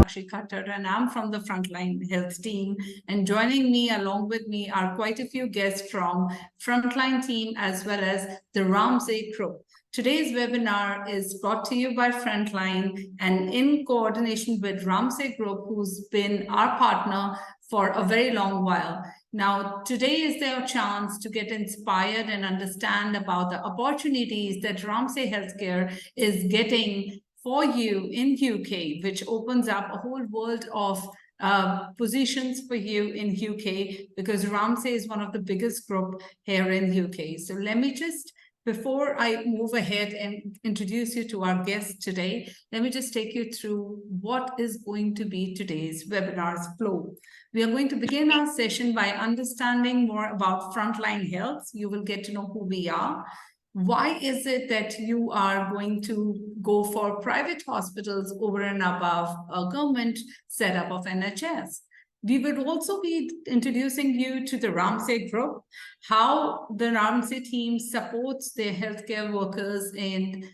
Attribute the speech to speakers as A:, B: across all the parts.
A: Sakshi Khattar, and I'm from the Frontline Health team. And joining me, along with me, are quite a few guests from Frontline team as well as the Ramsay Group. Today's webinar is brought to you by Frontline and in coordination with Ramsay Group, who's been our partner for a very long while. Now, today is their chance to get inspired and understand about the opportunities that Ramsay Healthcare is getting for you in UK, which opens up a whole world of positions for you in UK, because Ramsay is one of the biggest group here in UK. So let me just, before I move ahead and introduce you to our guest today, let me just take you through what is going to be today's webinar's flow. We are going to begin our session by understanding more about Frontline Health. You will get to know who we are. Why is it that you are going to go for private hospitals over and above a government setup of NHS? We would also be introducing you to the Ramsay Group, how the Ramsay team supports their healthcare workers in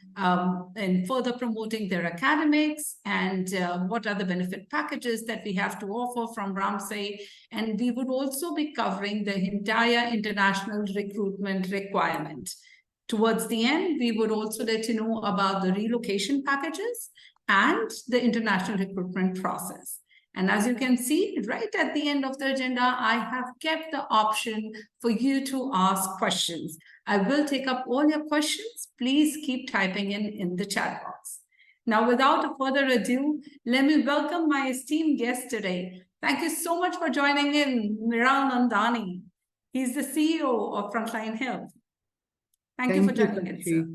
A: further promoting their academics, and what are the benefit packages that we have to offer from Ramsay. And we would also be covering the entire international recruitment requirement. Towards the end, we would also let you know about the relocation packages and the international recruitment process. And as you can see, right at the end of the agenda, I have kept the option for you to ask questions. I will take up all your questions. Please keep typing in the chat box. Now, without further ado, let me welcome my esteemed guest today. Thank you so much for joining in, Miral Nandani. He's the CEO of Frontline Health. Thank you for joining in, sir.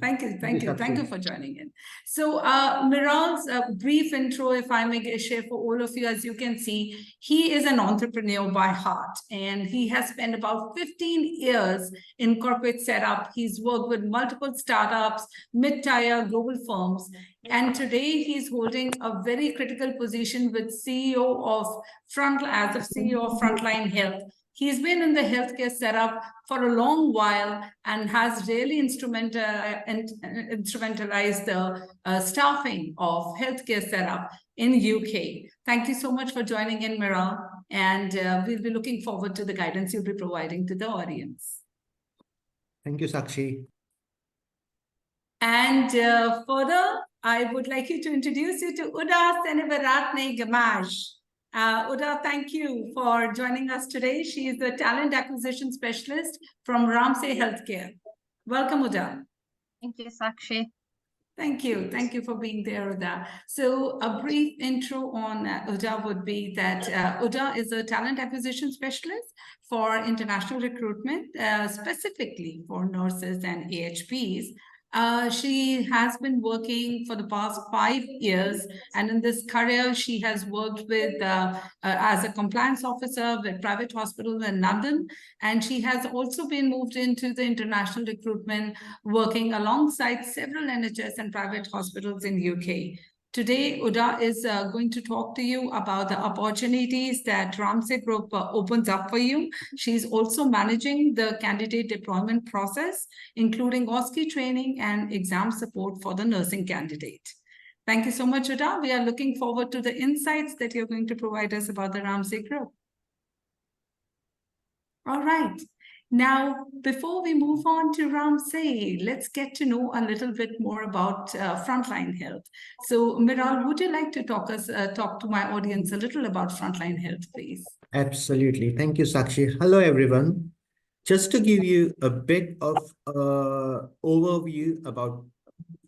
A: Thank you for joining in. So Miral's brief intro, if I may share for all of you, as you can see, he is an entrepreneur by heart, and he has spent about 15 years in corporate setup. He's worked with multiple startups, mid-tier global firms, and today he's holding a very critical position with CEO of Frontline Health. He's been in the healthcare setup for a long while and has really instrumentalized the staffing of healthcare setup in UK. Thank you so much for joining in, Miral, and we'll be looking forward to the guidance you'll be providing to the audience.
B: Thank you, Sakshi.
A: And further, I would like you to introduce you to Uda Seneviratne Gamaj. Uda, thank you for joining us today. She is the talent acquisition specialist from Ramsay Healthcare. Welcome, Uda.
C: Thank you, Sakshi.
A: Thank you. Thank you for being there, Uda. So a brief intro on Uda would be that Uda is a talent acquisition specialist for international recruitment, specifically for nurses and AHPs. She has been working for the past 5 years, and in this career, she has worked with as a compliance officer with private hospitals in London, and she has also been moved into the international recruitment, working alongside several NHS and private hospitals in UK. Today, Uda is going to talk to you about the opportunities that Ramsay Group opens up for you. She's also managing the candidate deployment process, including OSCE training and exam support for the nursing candidate. Thank you so much, Uda. We are looking forward to the insights that you're going to provide us about the Ramsay Group. All right. Now, before we move on to Ramsay, let's get to know a little bit more about Frontline Health. So, Miral, would you like to talk to my audience a little about Frontline Health, please?
B: Absolutely. Thank you, Sakshi. Hello, everyone. Just to give you a bit of overview about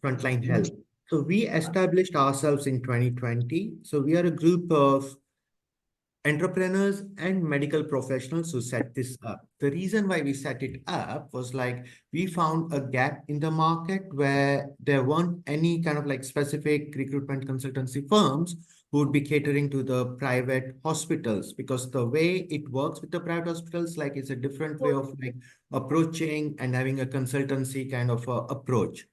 B: Frontline Health. So we established ourselves in 2020. So we are a group of entrepreneurs and medical professionals who set this up. The reason why we set it up was like we found a gap in the market where there weren't any kind of like specific recruitment consultancy firms who would be catering to the private hospitals, because the way it works with the private hospitals, like it's a different way of like approaching and having a consultancy kind of approach.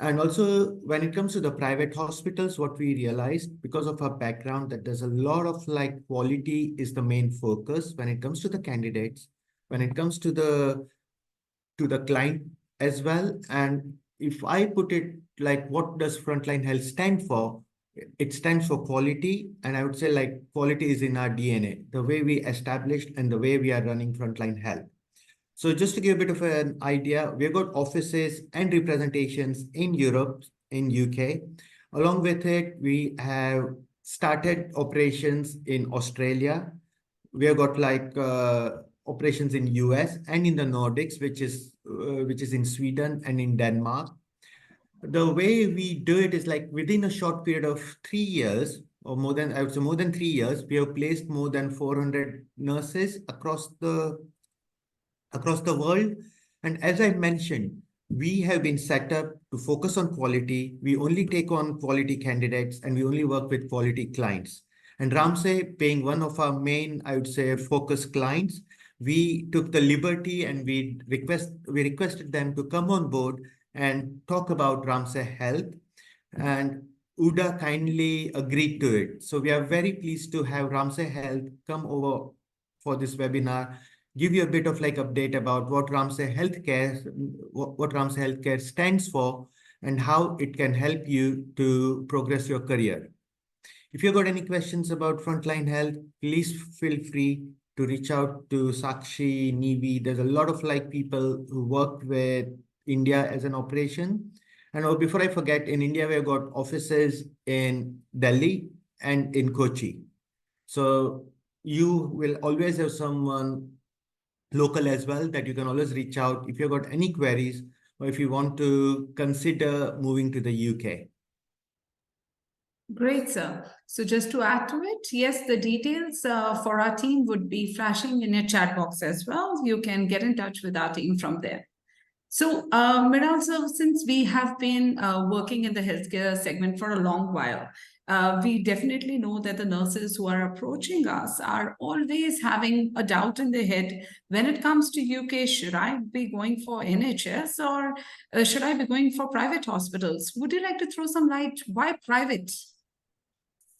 B: And also, when it comes to the private hospitals, what we realized because of our background, that there's a lot of like quality is the main focus when it comes to the candidates, when it comes to the client as well. And if I put it like, what does Frontline Health stand for? It stands for quality, and I would say like quality is in our DNA, the way we established and the way we are running Frontline Health. So just to give a bit of an idea, we've got offices and representations in Europe, in UK. Along with it, we have started operations in Australia. We have got like operations in US and in the Nordics, which is in Sweden and in Denmark. The way we do it is like within a short period of 3 years, or more than, I would say more than 3 years, we have placed more than 400 nurses across the world. And as I mentioned, we have been set up to focus on quality. We only take on quality candidates and we only work with quality clients. And Ramsay, being one of our main, I would say, focus clients, we took the liberty and we requested them to come on board and talk about Ramsay Health. And Uda kindly agreed to it. So we are very pleased to have Ramsay Health come over for this webinar, give you a bit of like update about what Ramsay Healthcare stands for and how it can help you to progress your career. If you've got any questions about Frontline Health, please feel free to reach out to Sakshi, Nivi. There's a lot of like people who work with India as an operation. And before I forget, in India, we've got offices in Delhi and in Kochi. So you will always have someone local as well that you can always reach out if you've got any queries or if you want to consider moving to the UK.
A: Great, sir. So just to add to it, yes, the details for our team would be flashing in your chat box as well. You can get in touch with our team from there. So, Miral, sir, since we have been working in the healthcare segment for a long while, we definitely know that the nurses who are approaching us are always having a doubt in their head when it comes to UK. Should I be going for NHS or should I be going for private hospitals? Would you like to throw some light? Why private?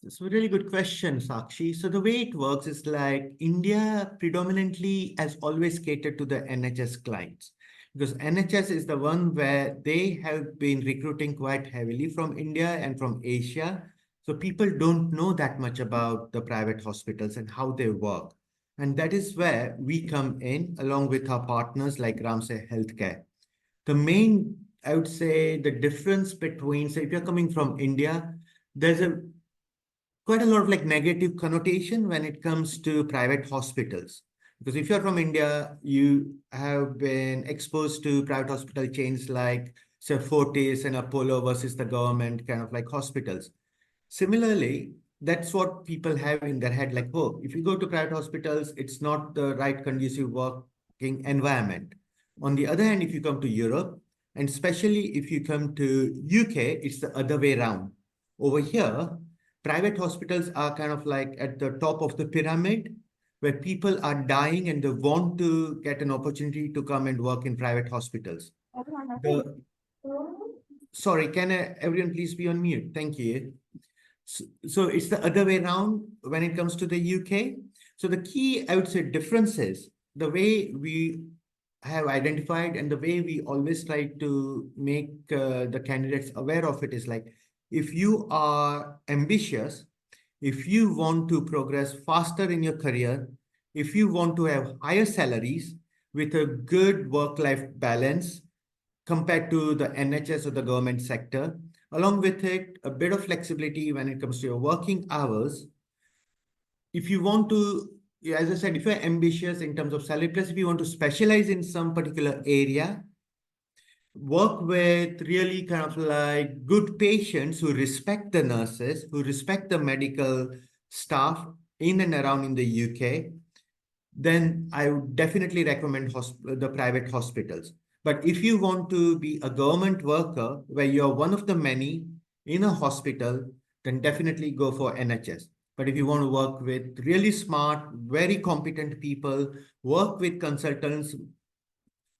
B: It's a really good question, Sakshi. So the way it works is like India predominantly has always catered to the NHS clients, because NHS is the one where they have been recruiting quite heavily from India and from Asia. So people don't know that much about the private hospitals and how they work. And that is where we come in along with our partners like Ramsay Healthcare. The main, I would say, the difference between, say, if you're coming from India, there's quite a lot of like negative connotation when it comes to private hospitals. Because if you're from India, you have been exposed to private hospital chains like, say, Fortis and Apollo versus the government kind of like hospitals. Similarly, that's what people have in their head, like, oh, if you go to private hospitals, it's not the right conducive working environment. On the other hand, if you come to Europe, and especially if you come to UK, it's the other way around. Over here, private hospitals are kind of like at the top of the pyramid, where people are dying and they want to get an opportunity to come and work in private hospitals. Sorry, can everyone please be on mute? Thank you. So it's the other way around when it comes to the UK. So the key, I would say, difference is the way we have identified and the way we always try to make the candidates aware of it is like, if you are ambitious, if you want to progress faster in your career, if you want to have higher salaries with a good work-life balance compared to the NHS or the government sector, along with it, a bit of flexibility when it comes to your working hours. If you want to, as I said, if you're ambitious in terms of salary, plus if you want to specialize in some particular area, work with really kind of like good patients who respect the nurses, who respect the medical staff in and around in the UK, then I would definitely recommend the private hospitals. But if you want to be a government worker where you're one of the many in a hospital, then definitely go for NHS. But if you want to work with really smart, very competent people, work with consultants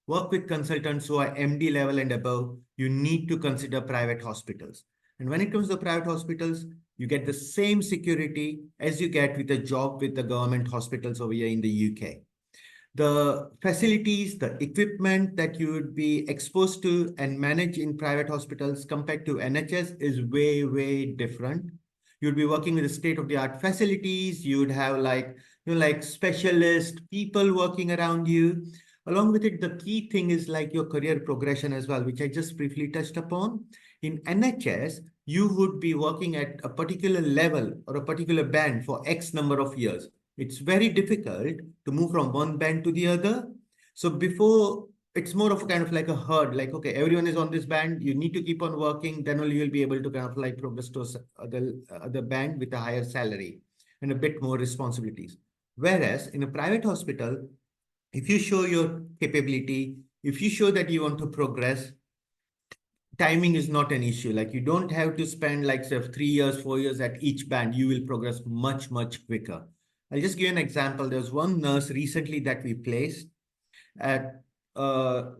B: who are MD level and above, you need to consider private hospitals. And when it comes to private hospitals, you get the same security as you get with a job with the government hospitals over here in the UK. The facilities, the equipment that you would be exposed to and manage in private hospitals compared to NHS is way, way different. You'd be working with state-of-the-art facilities. You'd have like, like specialist people working around you. Along with it, the key thing is like your career progression as well, which I just briefly touched upon. In NHS, you would be working at a particular level or a particular band for X number of years. It's very difficult to move from one band to the other. So before, it's more of a kind of like a herd, like, okay, everyone is on this band, you need to keep on working, then only you'll be able to kind of like progress to other band with a higher salary and a bit more responsibilities. Whereas in a private hospital, if you show your capability, if you show that you want to progress, timing is not an issue. Like you don't have to spend like say 3 years, 4 years at each band. You will progress much, much quicker. I'll just give you an example. There's one nurse recently that we placed at the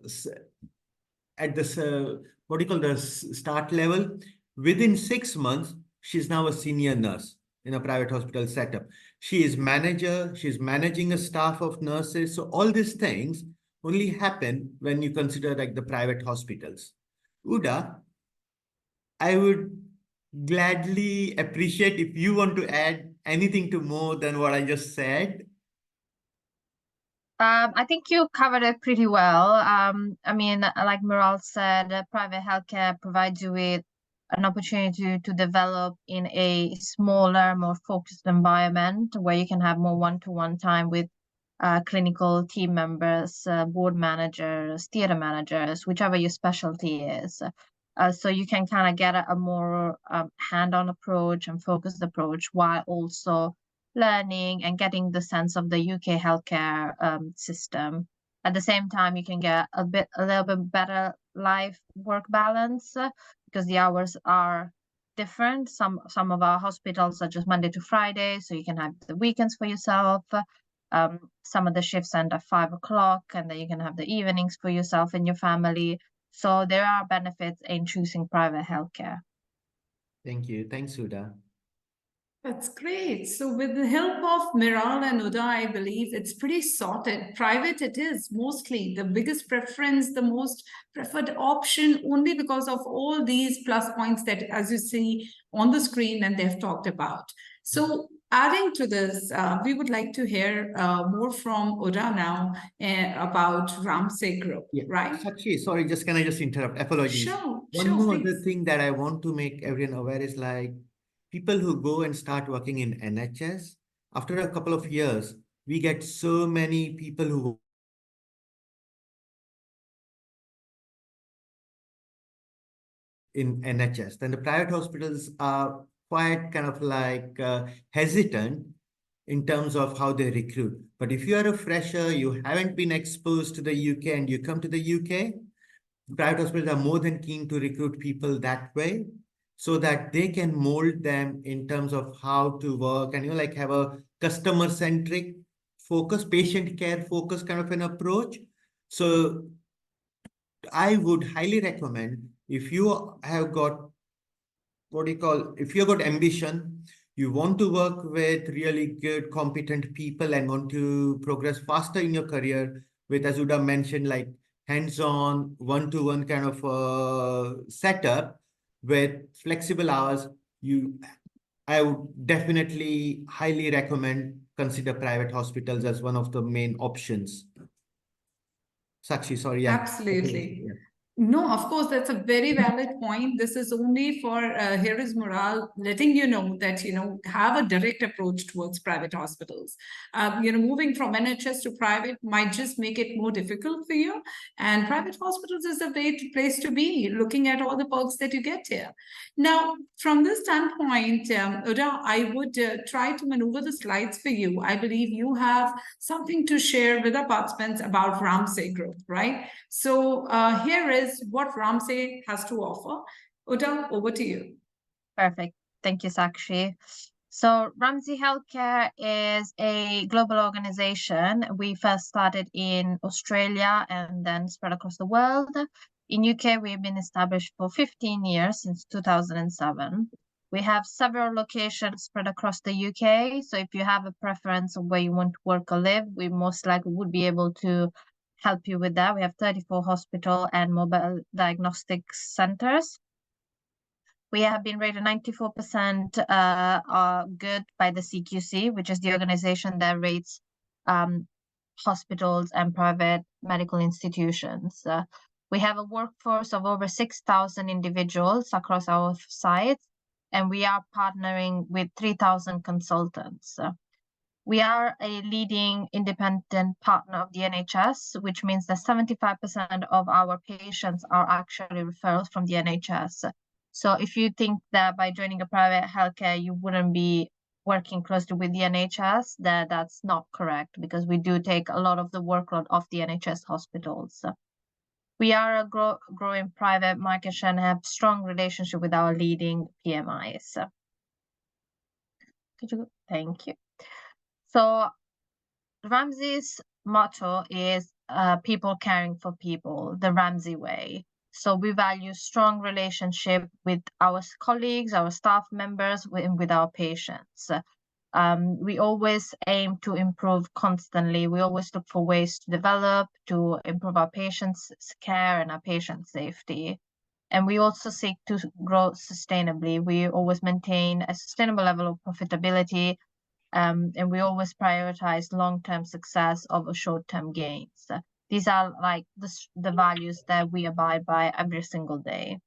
B: what do you call the start level. Within 6 months, she's now a senior nurse in a private hospital setup. She is manager, she's managing a staff of nurses. So all these things only happen when you consider like the private hospitals. Uda, I would gladly appreciate if you want to add anything to more than what I just said.
C: I think you covered it pretty well. I mean, like Miral said, private healthcare provides you with an opportunity to develop in a smaller, more focused environment where you can have more one-to-one time with clinical team members, board managers, theater managers, whichever your specialty is. So you can kind of get a more hand-on approach and focused approach while also learning and getting the sense of the UK healthcare system. At the same time, you can get a little bit better life-work balance because the hours are different. Some of our hospitals are just Monday to Friday, so you can have the weekends for yourself. Some of the shifts end at 5 o'clock, and then you can have the evenings for yourself and your family. So there are benefits in choosing private healthcare.
B: Thank you. Thanks, Uda.
A: That's great. So with the help of Miral and Uda, I believe it's pretty sorted. Private it is mostly the biggest preference, the most preferred option, only because of all these plus points that, as you see on the screen, and they've talked about. So adding to this, we would like to hear more from Uda now about Ramsay Group, right?
B: Sakshi, sorry, can I just interrupt? Apologies.
A: Sure,
B: One more
A: please.
B: other thing that I want to make everyone aware is like people who go and start working in NHS, after a couple of years, we get so many people who in NHS. Then the private hospitals are quite kind of like hesitant in terms of how they recruit. But if you are a fresher, you haven't been exposed to the UK and you come to the UK, private hospitals are more than keen to recruit people that way so that they can mold them in terms of how to work and like have a customer-centric focus, patient care focus kind of an approach. So I would highly recommend if you have got if you've got ambition, you want to work with really good, competent people and want to progress faster in your career with, as Uda mentioned, like hands-on, one-to-one kind of setup with flexible hours, I would definitely highly recommend consider private hospitals as one of the main options. Sakshi, sorry. Yeah.
A: Absolutely.
B: Yeah.
A: No, of course, that's a very valid point. This is only for here is Miral letting you know that, have a direct approach towards private hospitals. Moving from NHS to private might just make it more difficult for you. And private hospitals is a great place to be, looking at all the perks that you get here. Now, from this standpoint, Uda, I would try to maneuver the slides for you. I believe you have something to share with our participants about Ramsay Group, right? So here is what Ramsay has to offer. Uda, over to you.
C: Perfect. Thank you, Sakshi. So Ramsay Healthcare is a global organization. We first started in Australia and then spread across the world. In UK, we've been established for 15 years, since 2007. We have several locations spread across the UK. So if you have a preference of where you want to work or live, we most likely would be able to help you with that. We have 34 hospital and mobile diagnostic centers. We have been rated 94% good by the CQC, which is the organization that rates hospitals and private medical institutions. We have a workforce of over 6,000 individuals across our sites, and we are partnering with 3,000 consultants. We are a leading independent partner of the NHS, which means that 75% of our patients are actually referrals from the NHS. So if you think that by joining a private healthcare, you wouldn't be working closely with the NHS, that's not correct, because we do take a lot of the workload off the NHS hospitals. We are a growing private market share and have strong relationship with our leading PMIs. Thank you. So Ramsey's motto is people caring for people, the Ramsey way. So we value strong relationship with our colleagues, our staff members, with our patients. We always aim to improve constantly. We always look for ways to develop, to improve our patients' care and our patient safety. And we also seek to grow sustainably. We always maintain a sustainable level of profitability, and we always prioritize long-term success over short-term gains. These are like the values that we abide by every single day.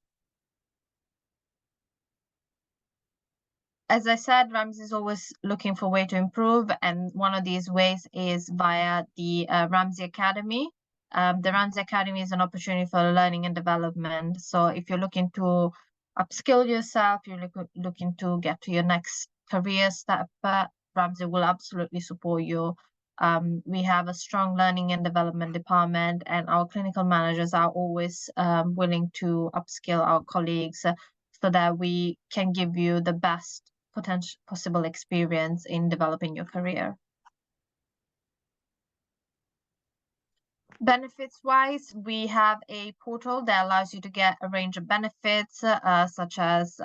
C: As I said, Ramsey is always looking for a way to improve, and one of these ways is via the Ramsey Academy. The Ramsey Academy is an opportunity for learning and development. So if you're looking to upskill yourself, you're looking to get to your next career step, Ramsey will absolutely support you. We have a strong learning and development department, and our clinical managers are always willing to upskill our colleagues so that we can give you the best possible experience in developing your career. Benefits wise, we have a portal that allows you to get a range of benefits such as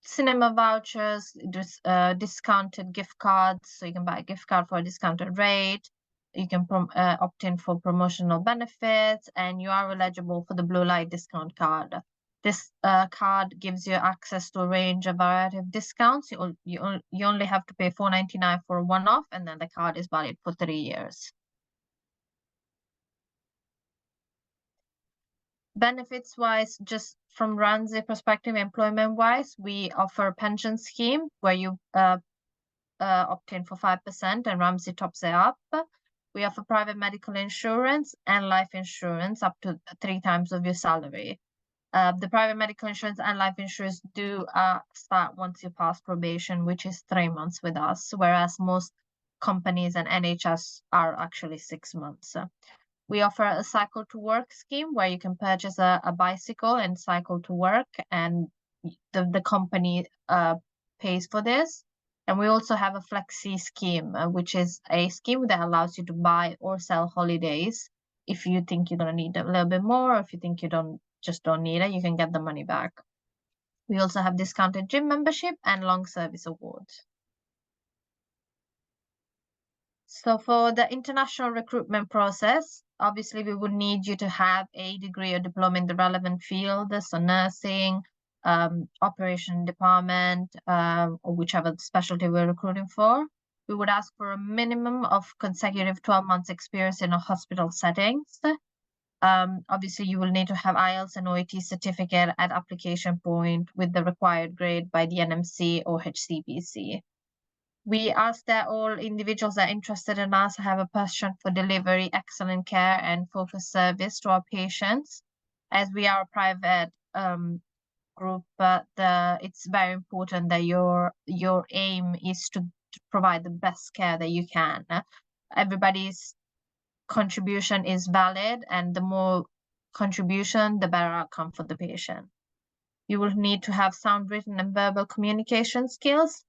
C: cinema vouchers, discounted gift cards, so you can buy a gift card for a discounted rate. You can opt in for promotional benefits, and you are eligible for the blue light discount card. This card gives you access to a range of variety of discounts. You only have to pay $4.99 for a one-off, and then the card is valid for 3 years. Benefits wise, just from Ramsey perspective, employment wise, we offer a pension scheme where you opt in for 5% and Ramsey tops it up. We offer private medical insurance and life insurance up to 3 times of your salary. The private medical insurance and life insurance do start once you pass probation, which is 3 months with us, whereas most companies and NHS are actually 6 months. We offer a cycle to work scheme where you can purchase a bicycle and cycle to work, and the company pays for this. And we also have a flexi scheme, which is a scheme that allows you to buy or sell holidays. If you think you're going to need a little bit more, or if you think you don't need it, you can get the money back. We also have discounted gym membership and long service awards. So for the international recruitment process, obviously we would need you to have a degree or diploma in the relevant field, so nursing, operation department, or whichever specialty we're recruiting for. We would ask for a minimum of consecutive 12 months experience in a hospital settings. Obviously, you will need to have IELTS and OET certificate at application point with the required grade by the NMC or HCPC. We ask that all individuals that are interested in us have a passion for delivery, excellent care, and focused service to our patients. As we are a private group, it's very important that your aim is to provide the best care that you can. Everybody's contribution is valid, and the more contribution, the better outcome for the patient. You will need to have sound written and verbal communication skills.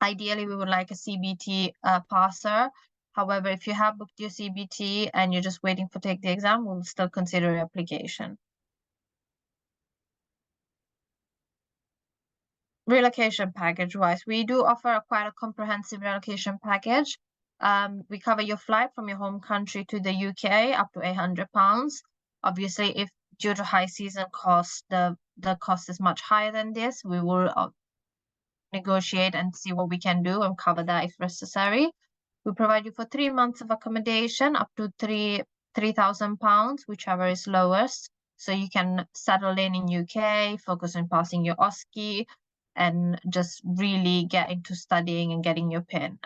C: Ideally, we would like a CBT passer. However, if you have booked your CBT and you're just waiting for take the exam, we'll still consider your application. Relocation package wise, we do offer quite a comprehensive relocation package. We cover your flight from your home country to the UK up to £800. Obviously, if due to high season cost, the cost is much higher than this. We will negotiate and see what we can do and cover that if necessary. We provide you for 3 months of accommodation up to £3,000, whichever is lowest. So you can settle in UK, focus on passing your OSCE, and just really get into studying and getting your PIN.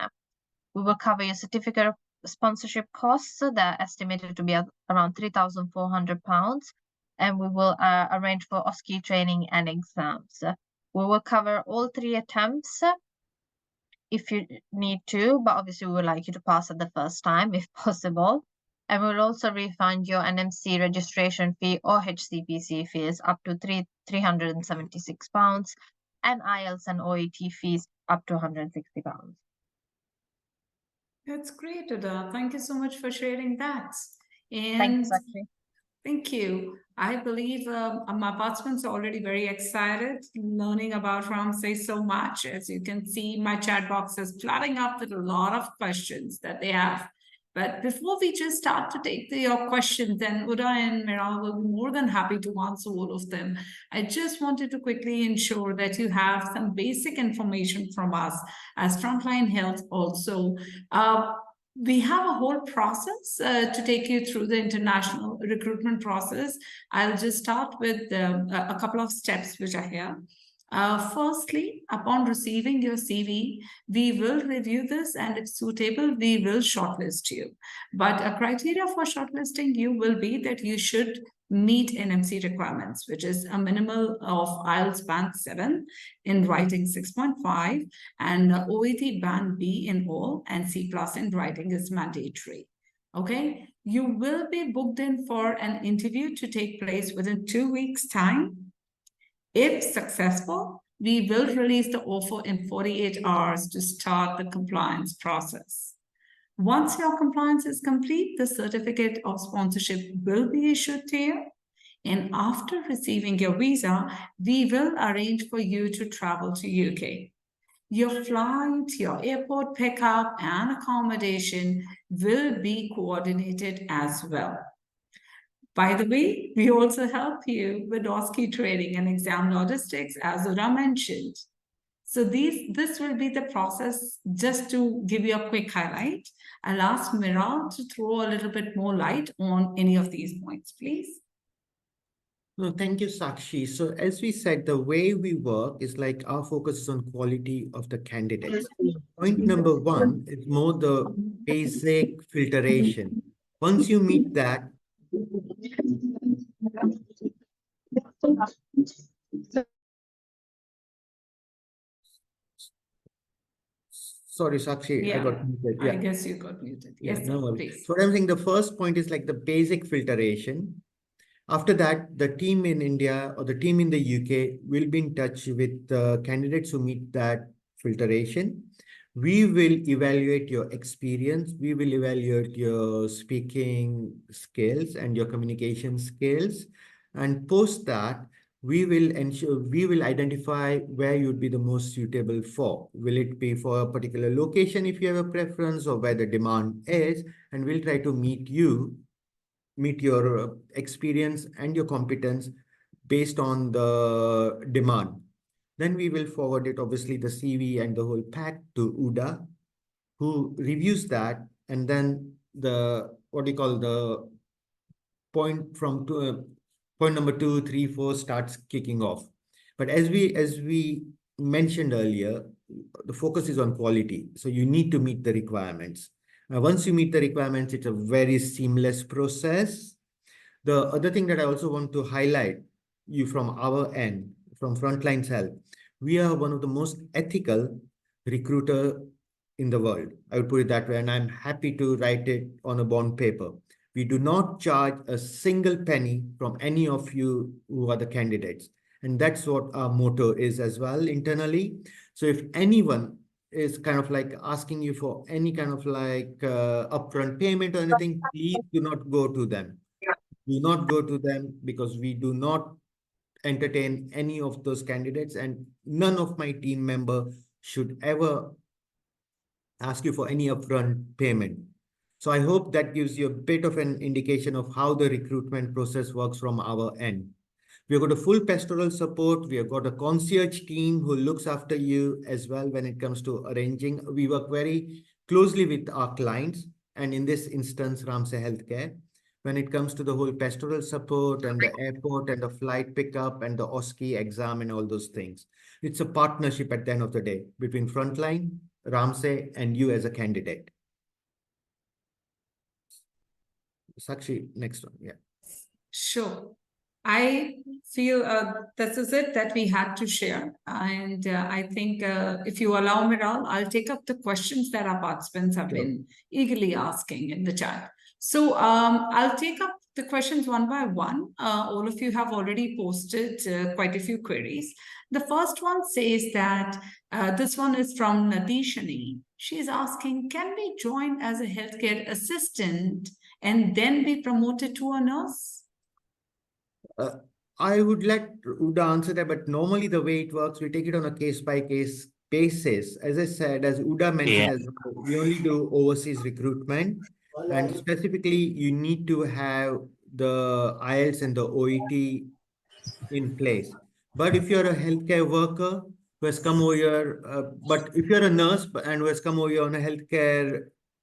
C: We will cover your certificate of sponsorship costs that are estimated to be around £3,400, and we will arrange for OSCE training and exams. We will cover all 3 attempts if you need to, but obviously we would like you to pass it the first time if possible. And we'll also refund your NMC registration fee or HCPC fees up to £376, and IELTS and OET fees up to £160.
A: That's great, Uda. Thank you so much for sharing that.
C: Thanks, actually.
A: Thank you. I believe my participants are already very excited learning about Ramsey so much. As you can see, my chat box is flooding up with a lot of questions that they have. But before we just start to take your questions, then Uda and Miral will be more than happy to answer all of them. I just wanted to quickly ensure that you have some basic information from us as Frontline Health also. We have a whole process to take you through the international recruitment process. I'll just start with a couple of steps which are here. Firstly, upon receiving your CV, we will review this, and if suitable, we will shortlist you. But a criteria for shortlisting you will be that you should meet NMC requirements, which is a minimal of IELTS band 7, in writing 6.5, and OET band B in all, and C+ in writing is mandatory. Okay, you will be booked in for an interview to take place within 2 weeks' time. If successful, we will release the offer in 48 hours to start the compliance process. Once your compliance is complete, the certificate of sponsorship will be issued to you. And after receiving your visa, we will arrange for you to travel to UK. Your flight, your airport pickup, and accommodation will be coordinated as well. By the way, we also help you with OSCE training and exam logistics, as Uda mentioned. So this will be the process. Just to give you a quick highlight, I'll ask Miral to throw a little bit more light on any of these points, please.
B: No, thank you, Sakshi. So as we said, the way we work is like our focus is on quality of the candidates. Point number 1 is more the basic filtration. Once you meet that, sorry, Sakshi, I got muted.
A: I guess you got muted. Yes,
B: no worries.
A: please.
B: So what I'm saying, the first point is like the basic filtration. After that, the team in India or the team in the UK will be in touch with the candidates who meet that filtration. We will evaluate your experience. We will evaluate your speaking skills and your communication skills. And post that, we will identify where you'd be the most suitable for. Will it be for a particular location if you have a preference, or where the demand is? And we'll try to meet your experience and your competence based on the demand. Then we will forward it, obviously, the CV and the whole pack to Uda, who reviews that, and then the point number 2, 3, 4 starts kicking off. But as we mentioned earlier, the focus is on quality. So you need to meet the requirements. Now, once you meet the requirements, it's a very seamless process. The other thing that I also want to highlight you from our end, from Frontline Health, we are one of the most ethical recruiter in the world. I would put it that way, and I'm happy to write it on a bond paper. We do not charge a single penny from any of you who are the candidates. And that's what our motto is as well internally. So if anyone is kind of like asking you for any kind of like upfront payment or anything, please do not go to them. Do not go to them, because we do not entertain any of those candidates, and none of my team member should ever ask you for any upfront payment. So I hope that gives you a bit of an indication of how the recruitment process works from our end. We've got a full pastoral support. We have got a concierge team who looks after you as well when it comes to arranging. We work very closely with our clients, and in this instance, Ramsay Healthcare. When it comes to the whole pastoral support and the airport and the flight pickup and the OSCE exam and all those things. It's a partnership at the end of the day between Frontline, Ramsay, and you as a candidate. Sakshi, next one. Yeah.
A: Sure. I feel this is it that we had to share. And I think if you allow, Miral, I'll take up the questions that our participants have been eagerly asking in the chat. So I'll take up the questions one by one. All of you have already posted quite a few queries. The first one says that this one is from Nadishani. She's asking, can we join as a healthcare assistant and then be promoted to a nurse?
B: I would let Uda answer that, but normally the way it works, we take it on a case-by-case basis. As I said, as Uda mentioned, as well, we only do overseas recruitment, and specifically, you need to have the IELTS and the OET in place. But if you're a healthcare worker who has come over here, but if you're a nurse and who has come over here on a healthcare,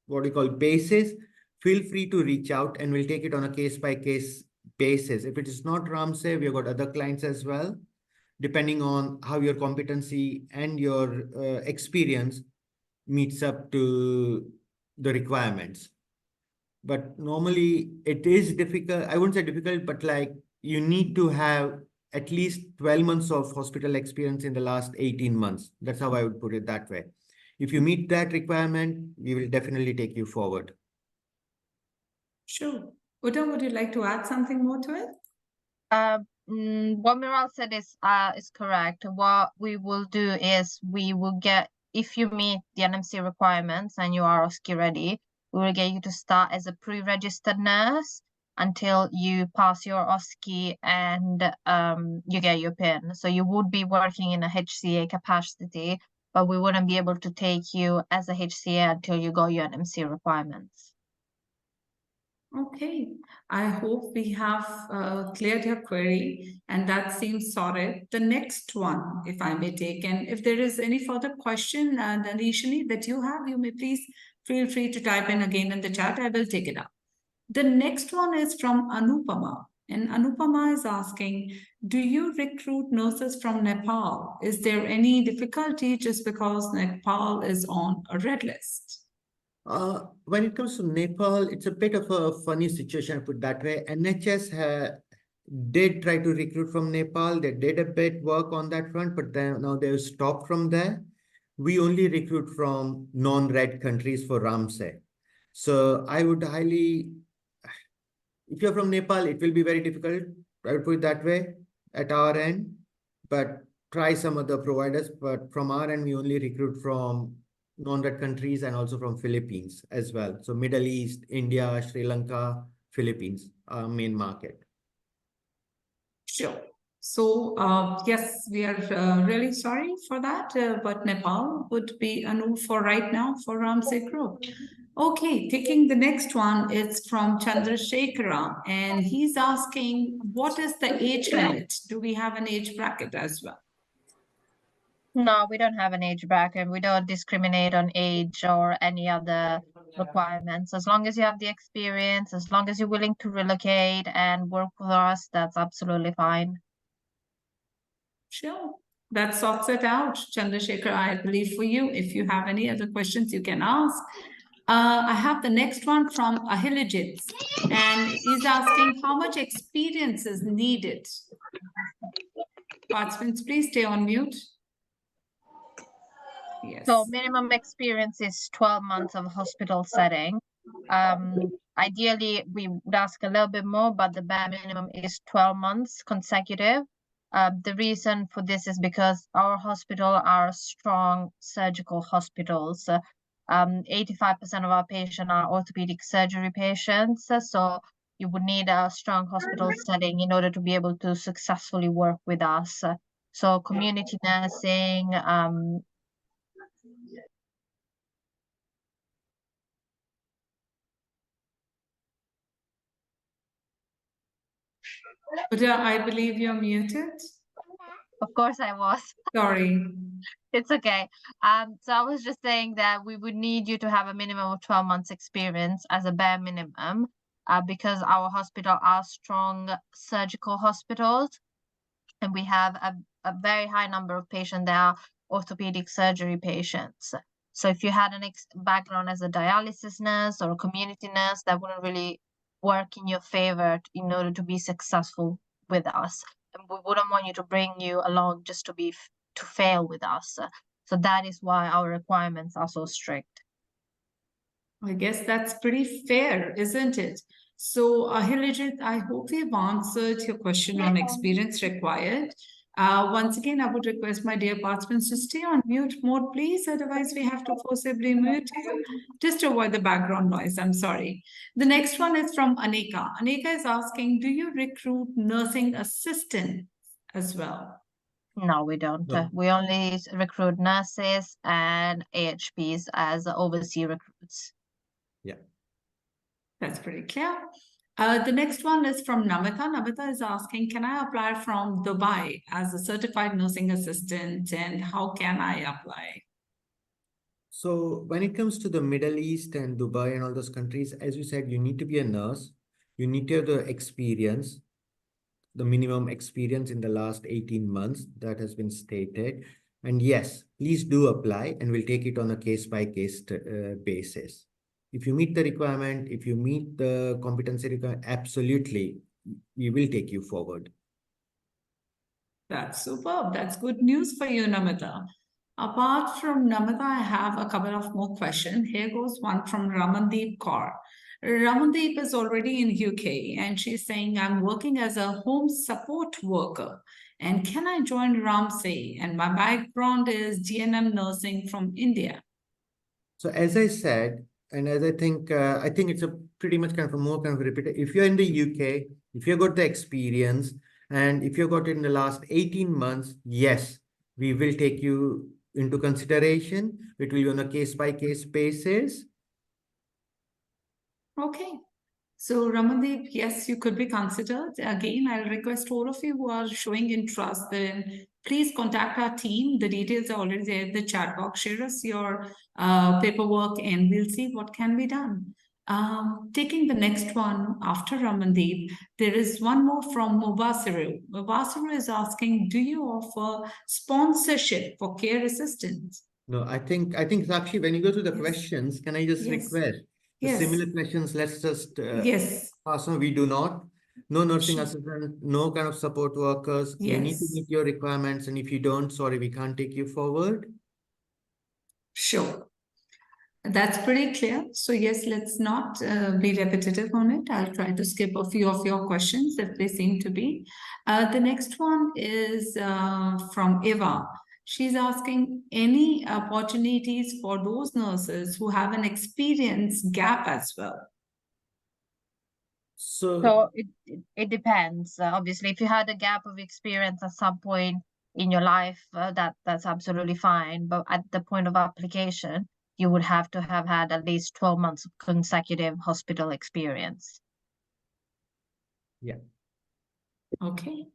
B: what do you call, basis, feel free to reach out and we'll take it on a case-by-case basis. If it is not Ramsay, we've got other clients as well, depending on how your competency and your experience meets up to the requirements. But normally it is difficult. I wouldn't say difficult, but like you need to have at least 12 months of hospital experience in the last 18 months. That's how I would put it that way. If you meet that requirement, we will definitely take you forward.
A: Sure. Uda, would you like to add something more to it?
C: What Miral said is correct. What we will do is we will get, if you meet the NMC requirements and you are OSCE ready, we will get you to start as a pre-registered nurse until you pass your OSCE and you get your PIN. So you would be working in a HCA capacity, but we wouldn't be able to take you as a HCA until you got your NMC requirements.
A: Okay, I hope we have cleared your query and that seems sorted. The next one, if I may take, and if there is any further question, Danishani, that you have, you may please feel free to type in again in the chat. I will take it up. The next one is from Anupama. And Anupama is asking, do you recruit nurses from Nepal? Is there any difficulty just because Nepal is on a red list?
B: When it comes to Nepal, it's a bit of a funny situation, I put that way. NHS did try to recruit from Nepal. They did a bit work on that front, but then now they've stopped from there. We only recruit from non-red countries for Ramsay. So I would highly, if you're from Nepal, it will be very difficult, I would put it that way, at our end. But try some other providers. But from our end, we only recruit from non-red countries and also from Philippines as well. So Middle East, India, Sri Lanka, Philippines, our main market.
A: Sure. So yes, we are really sorry for that, but Nepal would be a no for right now for Ramsay Group. Okay, taking the next one, it's from Chandrasekhara, and he's asking, what is the age limit? Do we have an age bracket as well?
C: No, we don't have an age bracket. We don't discriminate on age or any other requirements. As long as you have the experience, as long as you're willing to relocate and work with us, that's absolutely fine.
A: Sure. That sorts it out, Chandrasekhar, I believe for you. If you have any other questions, you can ask. I have the next one from Ahilijit, and he's asking how much experience is needed. Participants, please stay on mute. Yes.
C: So minimum experience is 12 months of hospital setting. Ideally, we would ask a little bit more, but the bare minimum is 12 months consecutive. The reason for this is because our hospital are strong surgical hospitals. 85% of our patients are orthopedic surgery patients. So you would need a strong hospital setting in order to be able to successfully work with us. So community nursing,
A: Uda, I believe you're muted.
C: Of course I was.
A: Sorry.
C: It's okay. So I was just saying that we would need you to have a minimum of 12 months experience as a bare minimum, because our hospital are strong surgical hospitals, and we have a very high number of patients that are orthopedic surgery patients. So if you had an background as a dialysis nurse or a community nurse, that wouldn't really work in your favor in order to be successful with us. And we wouldn't want you to bring you along just to fail with us. So that is why our requirements are so strict.
A: I guess that's pretty fair, isn't it? So, Ahilijit, I hope we've answered your question on experience required. Once again, I would request my dear participants to stay on mute mode, please. Otherwise, we have to forcibly mute you. Just to avoid the background noise. I'm sorry. The next one is from Anika. Anika is asking, do you recruit nursing assistants as well?
C: No, we don't.
B: No.
C: We only recruit nurses and AHPs as overseas recruits.
B: Yeah.
A: That's pretty clear. The next one is from Namita. Namita is asking, can I apply from Dubai as a certified nursing assistant, and how can I apply?
B: So when it comes to the Middle East and Dubai and all those countries, as you said, you need to be a nurse. You need to have the experience, the minimum experience in the last 18 months that has been stated. And yes, please do apply, and we'll take it on a case-by-case basis. If you meet the requirement, if you meet the competency requirement, absolutely, we will take you forward.
A: That's superb. That's good news for you, Namita. Apart from Namita, I have a couple of more questions. Here goes one from Ramandeep Kaur. Ramandeep is already in UK, and she's saying, I'm working as a home support worker. And can I join Ramsay? And my background is GNM nursing from India.
B: So as I said, and as I think it's a pretty much kind of a more kind of repeat. If you're in the UK, if you've got the experience, and if you've got it in the last 18 months, yes, we will take you into consideration. It will be on a case-by-case basis.
A: Okay. So Ramandeep, yes, you could be considered. Again, I'll request all of you who are showing interest, then please contact our team. The details are already there in the chat box. Share us your paperwork and we'll see what can be done. Taking the next one after Ramandeep, there is one more from Mubasiru. Mubasiru is asking, do you offer sponsorship for care assistants?
B: No, I think Sakshi, when you go to the
A: Yes.
B: questions, can I just
A: Yes.
B: request the
A: Yes.
B: similar questions? Let's just
A: Yes.
B: pass on. We do not. No nursing
A: Sure.
B: assistant, no kind of support workers. You need to
A: Yes.
B: meet your requirements, and if you don't, sorry, we can't take you forward.
A: Sure. That's pretty clear. So yes, let's not be repetitive on it. I'll try to skip a few of your questions if they seem to be. The next one is from Eva. She's asking any opportunities for those nurses who have an experience gap as well.
C: So it depends. Obviously, if you had a gap of experience at some point in your life, that's absolutely fine. But at the point of application, you would have to have had at least 12 months of consecutive hospital experience.
B: Yeah.
A: Okay.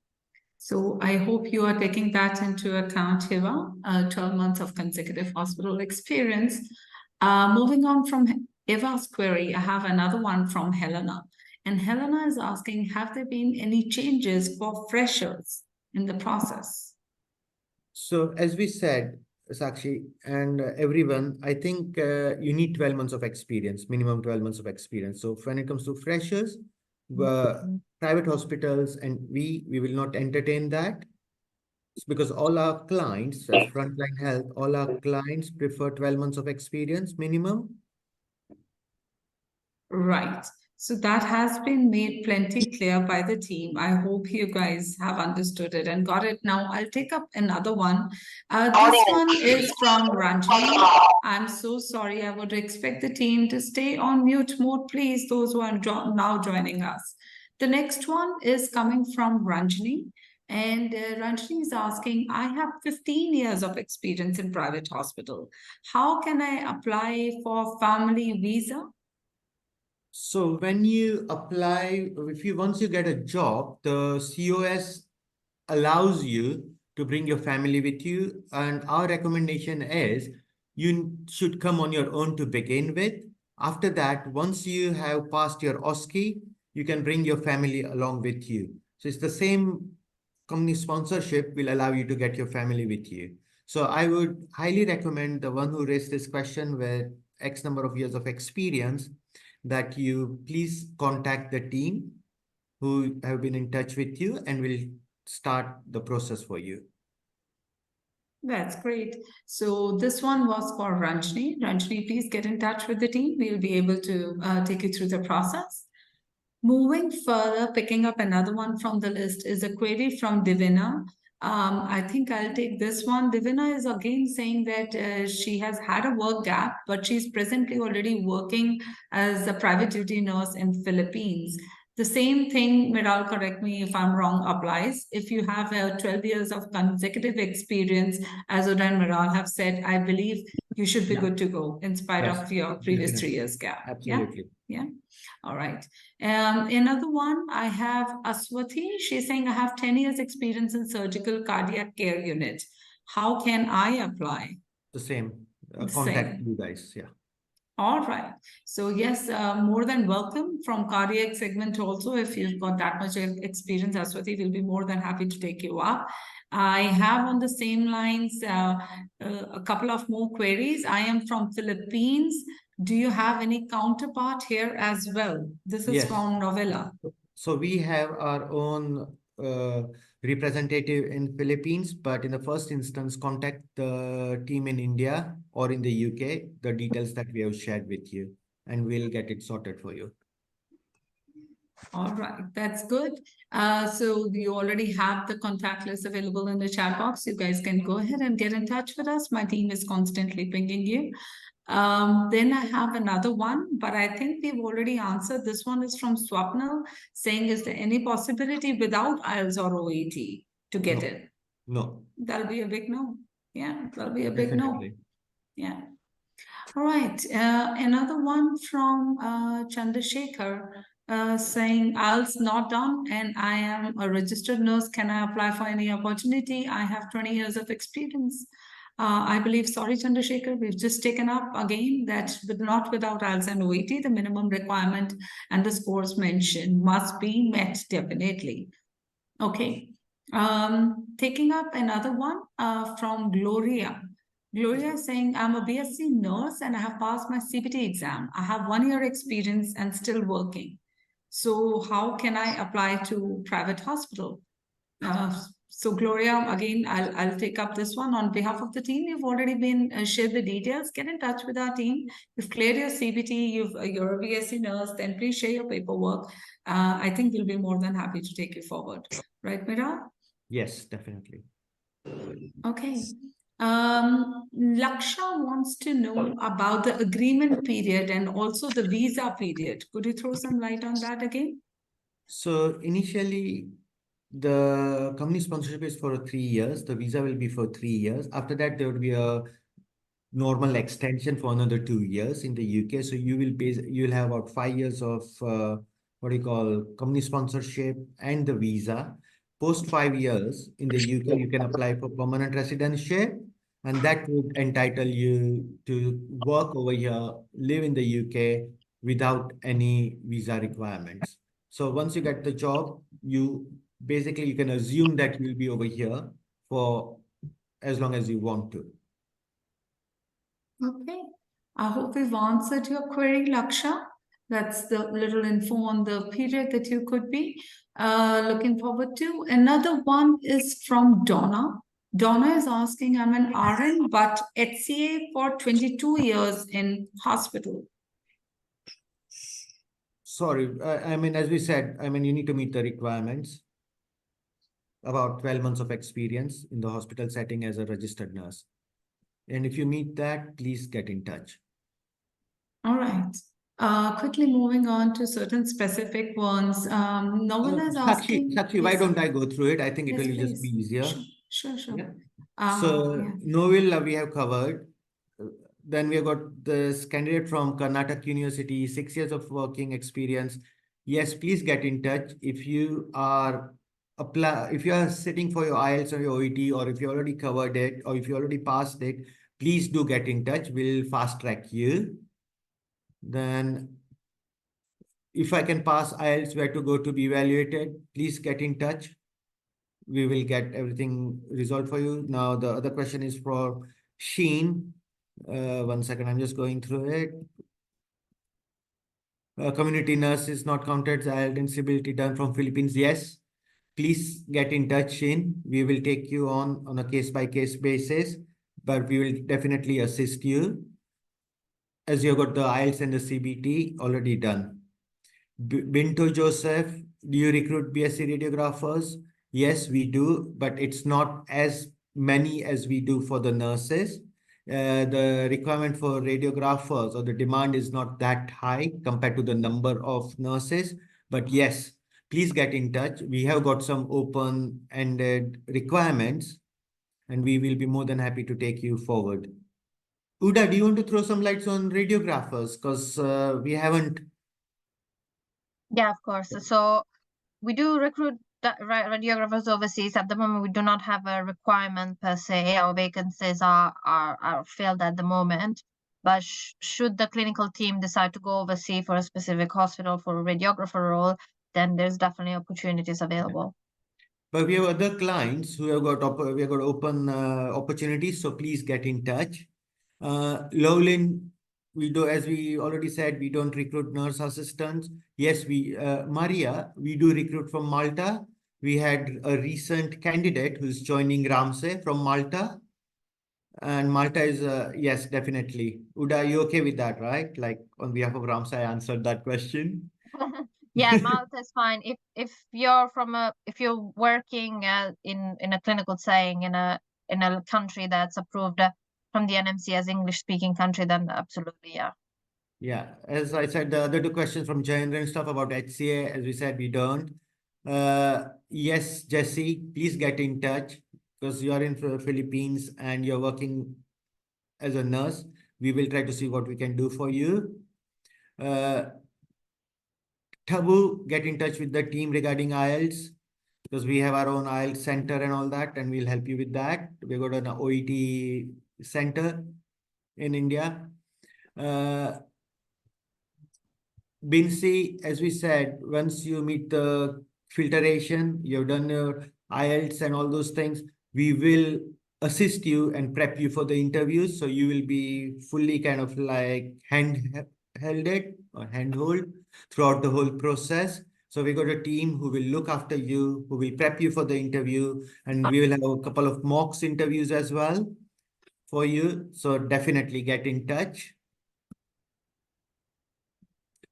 A: So I hope you are taking that into account, Hiva, 12 months of consecutive hospital experience. Moving on from Eva's query, I have another one from Helena. And Helena is asking, have there been any changes for freshers in the process?
B: So as we said, Sakshi and everyone, I think you need 12 months of experience, minimum 12 months of experience. So when it comes to freshers, private hospitals, and we will not entertain that. It's because all our clients, as Frontline Health, all our clients prefer 12 months of experience minimum.
A: Right. So that has been made plenty clear by the team. I hope you guys have understood it and got it. Now I'll take up another one. This one is from Ranjini. I'm so sorry. I would expect the team to stay on mute mode, please, those who are now joining us. The next one is coming from Ranjini. And Ranjini is asking, I have 15 years of experience in private hospital. How can I apply for family visa?
B: So when you apply, once you get a job, the COS allows you to bring your family with you. And our recommendation is you should come on your own to begin with. After that, once you have passed your OSCE, you can bring your family along with you. So it's the same company sponsorship will allow you to get your family with you. So I would highly recommend the one who raised this question with X number of years of experience that you please contact the team who have been in touch with you and will start the process for you.
A: That's great. So this one was for Ranjini. Ranjini, please get in touch with the team. We'll be able to take you through the process. Moving further, picking up another one from the list is a query from Divina. I think I'll take this one. Divina is again saying that she has had a work gap, but she's presently already working as a private duty nurse in Philippines. The same thing, Miral, correct me if I'm wrong, applies. If you have 12 years of consecutive experience, as Uday and Miral have said, I believe you should be good to go in spite
B: Yes,
A: of your previous
B: definitely.
A: 3 years gap.
B: Absolutely.
A: Yeah. All right. Another one, I have Aswati. She's saying, I have 10 years experience in surgical cardiac care unit. How can I apply?
B: The same.
A: The
B: Contact
A: same.
B: you guys. Yeah.
A: All right. So yes, more than welcome from cardiac segment also. If you've got that much experience, Aswati, we'll be more than happy to take you up. I have on the same lines a couple of more queries. I am from Philippines. Do you have any counterpart here as well? This is
B: Yes.
A: from Novella.
B: So we have our own representative in Philippines, but in the first instance, contact the team in India or in the UK, the details that we have shared with you, and we'll get it sorted for you.
A: All right, that's good. So you already have the contact list available in the chat box. You guys can go ahead and get in touch with us. My team is constantly pinging you. Then I have another one, but I think we've already answered. This one is from Swapnil saying, is there any possibility without IELTS or OET to get
B: No.
A: it?
B: No.
A: That'll be a big no. Yeah, that'll be a big no.
B: Definitely.
A: Yeah. All right. Another one from Chandrasekhar saying, IELTS not done and I am a registered nurse. Can I apply for any opportunity? I have 20 years of experience. I believe, sorry, Chandrasekhar, we've just taken up again that not without IELTS and OET, the minimum requirement and the scores mentioned must be met definitely. Okay. Taking up another one from Gloria. Gloria is saying, I'm a BSc nurse and I have passed my CBT exam. I have 1 year experience and still working. So how can I apply to private hospital? So Gloria, again, I'll take up this one on behalf of the team. You've already been shared the details. Get in touch with our team. You've cleared your CBT. You're a BSc nurse. Then please share your paperwork. I think we'll be more than happy to take you forward. Right, Mira?
B: Yes, definitely.
A: Okay. Laksha wants to know about the agreement period and also the visa period. Could you throw some light on that again?
B: So initially, the company sponsorship is for 3 years. The visa will be for 3 years. After that, there will be a normal extension for another 2 years in the UK. So you'll have about 5 years of what do you call company sponsorship and the visa. Post 5 years in the UK, you can apply for permanent residentship, and that would entitle you to work over here, live in the UK without any visa requirements. So once you get the job, you can assume that you'll be over here for as long as you want to.
A: Okay. I hope we've answered your query, Laksha. That's the little info on the period that you could be looking forward to. Another one is from Donna. Donna is asking, I'm an RN, but HCA for 22 years in hospital.
B: Sorry, I mean, as we said, I mean, you need to meet the requirements. About 12 months of experience in the hospital setting as a registered nurse. And if you meet that, please get in touch.
A: All right. Quickly moving on to certain specific ones. Novella is asking.
B: Sakshi, why don't I go through it? I think it
A: Yes,
B: will just be
A: please.
B: easier.
A: Sure.
B: Yeah.
A: Yeah.
B: So, Novella we have covered. Then we have got this candidate from Karnataka University, 6 years of working experience. Yes, please get in touch if you are sitting for your IELTS or your OET, or if you already covered it, or if you already passed it, please do get in touch. We'll fast track you. Then if I can pass IELTS, where to go to be evaluated, please get in touch. We will get everything resolved for you. Now, the other question is for Sheen. 1 second, I'm just going through it. Community nurse is not counted. Identity done from Philippines. Yes. Please get in touch, Sheen. We will take you on a case-by-case basis, but we will definitely assist you, as you've got the IELTS and the CBT already done. Binto Joseph, do you recruit BSc radiographers? Yes, we do, but it's not as many as we do for the nurses. The requirement for radiographers, or the demand, is not that high compared to the number of nurses. But yes, please get in touch. We have got some open-ended requirements, and we will be more than happy to take you forward. Uda, do you want to throw some lights on radiographers? Because we haven't.
C: Yeah, of course. So we do recruit radiographers overseas. At the moment, we do not have a requirement per se. Our vacancies are filled at the moment. But should the clinical team decide to go overseas for a specific hospital for a radiographer role, then there's definitely opportunities available.
B: But we have other clients who have got open opportunities, so please get in touch. Lowlin, we do, as we already said, we don't recruit nurse assistants. Yes, Maria, we do recruit from Malta. We had a recent candidate who's joining Ramsey from Malta. And Malta is, yes, definitely. Uda, are you okay with that, right? Like, on behalf of Ramsey, I answered that question.
C: Yeah, Malta is fine. If you're if you're working in a clinical setting in a country that's approved from the NMC as English speaking country, then absolutely, yeah.
B: Yeah, as I said, the other two questions from Jayendra and stuff about HCA, as we said, we don't. Yes, Jesse, please get in touch, because you're in the Philippines and you're working as a nurse. We will try to see what we can do for you. Tabu, get in touch with the team regarding IELTS, because we have our own IELTS center and all that, and we'll help you with that. We've got an OET center in India. Binsi, as we said, once you meet the filtration, you've done your IELTS and all those things, we will assist you and prep you for the interviews. So you will be fully kind of like handheld throughout the whole process. So we got a team who will look after you, who will prep you for the interview, and we will have a couple of mocks interviews as well for you. So definitely get in touch.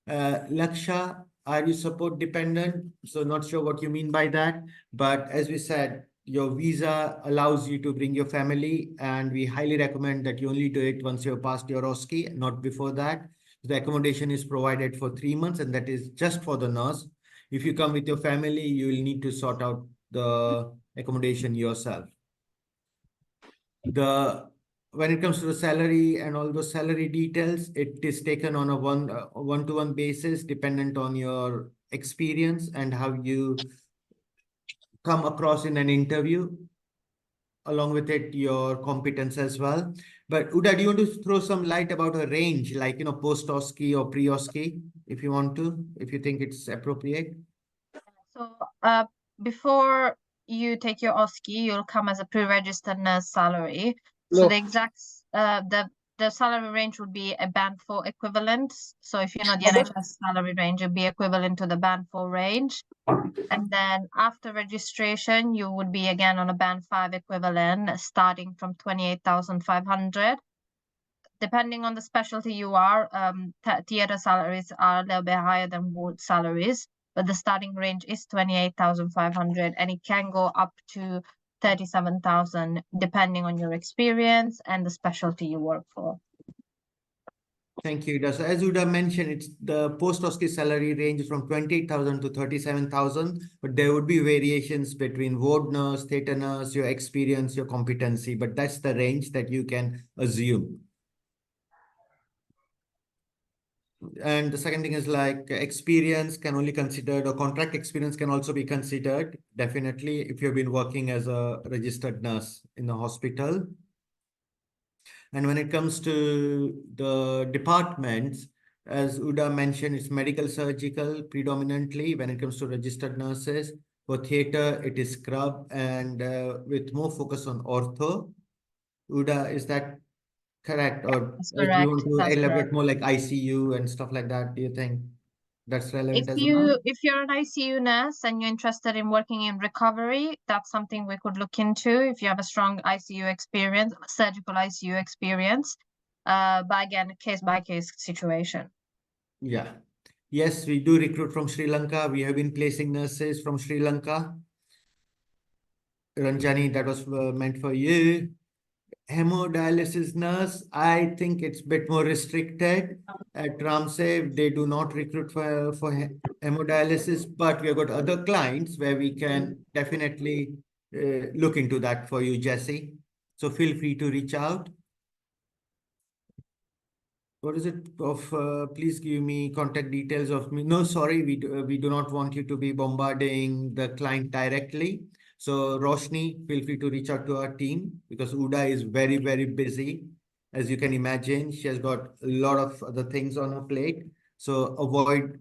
B: Laksha, are you support dependent? So not sure what you mean by that, but as we said, your visa allows you to bring your family, and we highly recommend that you only do it once you've passed your OSCE, not before that. The accommodation is provided for 3 months, and that is just for the nurse. If you come with your family, you will need to sort out the accommodation yourself. When it comes to the salary and all those salary details, it is taken on a one-to-one basis, dependent on your experience and how you come across in an interview. Along with it, your competence as well. But Uda, do you want to throw some light about a range, like, post-OSCE or pre-OSCE, if you want to, if you think it's appropriate?
C: So before you take your OSCE, you'll come as a pre-registered nurse salary. So the exact the salary range would be a band 4 equivalent. So if you know the NHS salary range, it'd be equivalent to the band 4 range. And then after registration, you would be again on a band 5 equivalent, starting from 28,500. Depending on the specialty you are, theatre salaries are a little bit higher than ward salaries, but the starting range is 28,500, and it can go up to 37,000 depending on your experience and the specialty you work for.
B: Thank you, Uda. So as Uda mentioned, it's the post-OSCE salary range from 28,000 to 37,000, but there would be variations between ward nurse, theatre nurse, your experience, your competency, but that's the range that you can assume. And the second thing is like experience can only considered, or contract experience can also be considered, definitely, if you've been working as a registered nurse in a hospital. And when it comes to the departments, as Uda mentioned, it's medical surgical predominantly when it comes to registered nurses. For theater, it is scrub and with more focus on ortho. Uda, is that correct? Or
C: That's
B: do you
C: correct.
B: want to
C: That's correct.
B: elaborate more like ICU and stuff like that? Do you think that's relevant
C: If
B: as well?
C: you're an ICU nurse and you're interested in working in recovery, that's something we could look into if you have a strong ICU experience, surgical ICU experience. But again, case by case situation.
B: Yeah. Yes, we do recruit from Sri Lanka. We have been placing nurses from Sri Lanka. Ranjani, that was meant for you. Hemodialysis nurse, I think it's a bit more restricted. At Ramsay, they do not recruit for hemodialysis, but we have got other clients where we can definitely look into that for you, Jesse. So feel free to reach out. What is it of, please give me contact details of me. No, sorry, we do not want you to be bombarding the client directly. So Roshni, feel free to reach out to our team because Uda is very, very busy. As you can imagine, she has got a lot of other things on her plate. So avoid